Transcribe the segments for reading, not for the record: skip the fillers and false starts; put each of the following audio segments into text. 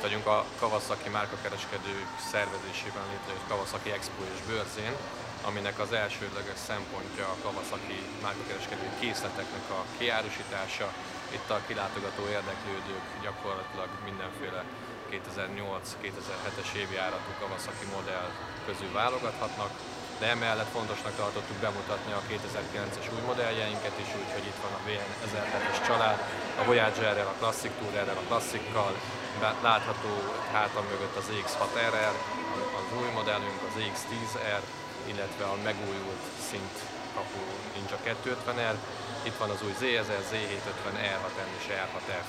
vagyunk a Kawasaki márkakereskedők szervezésében létrejött Kawasaki Expo és bőrzén, aminek az elsődleges szempontja a Kawasaki márkakereskedői készleteknek a kiárusítása. Itt a kilátogató érdeklődők gyakorlatilag mindenféle 2008-2007-es évjáratú Kawasaki modell közül válogathatnak, de emellett fontosnak tartottuk bemutatni a 2009-es új modelljeinket is, úgyhogy itt van a VN1007-es család, a Voyagerrel, a Classic Tourerrel, a Classical, látható hátam mögött az EX6RR, az új modellünk, az EX10R, illetve a megújult szintkapú Ninja 250R, itt van az új Z1000, Z750, R6M és R6F.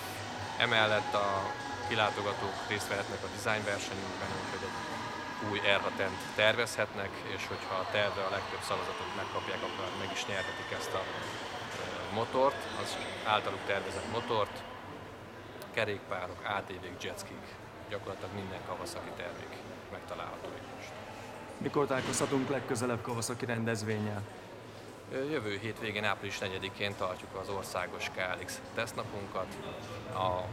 Emellett a kilátogatók részt vehetnek a design versenyünkben, úgyhogy egy új R6M-t tervezhetnek, és hogyha a tervre a legtöbb szavazatot megkapják, akkor meg is nyerhetik ezt a motort, az általuk tervezett motort, kerékpárok, ATV-k, jetskik, gyakorlatilag minden Kawasaki termék megtalálható itt most. Mikor találkozhatunk legközelebb Kawasaki rendezvénnyel? Jövő hétvégén, április 4-én tartjuk az országos KLX tesztnapunkat. A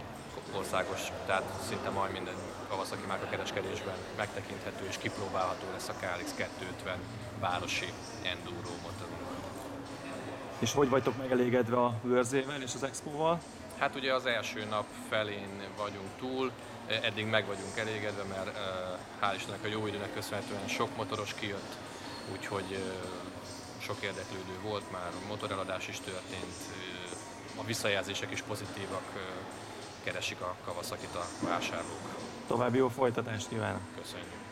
országos, tehát szinte majd minden Kawasaki márkakereskedésben megtekinthető és kipróbálható lesz a KLX 250 városi enduro motorunk. És hogy vagytok megelégedve a bőrzével és az expóval? Hát ugye az első nap felén vagyunk túl, eddig meg vagyunk elégedve, mert hál' Istennek a jó időnek köszönhetően sok motoros kijött, úgyhogy sok érdeklődő volt már, motoreladás is történt, a visszajelzések is pozitívak, keresik a Kawasakit a vásárlók. További jó folytatást kívánok! Köszönjük!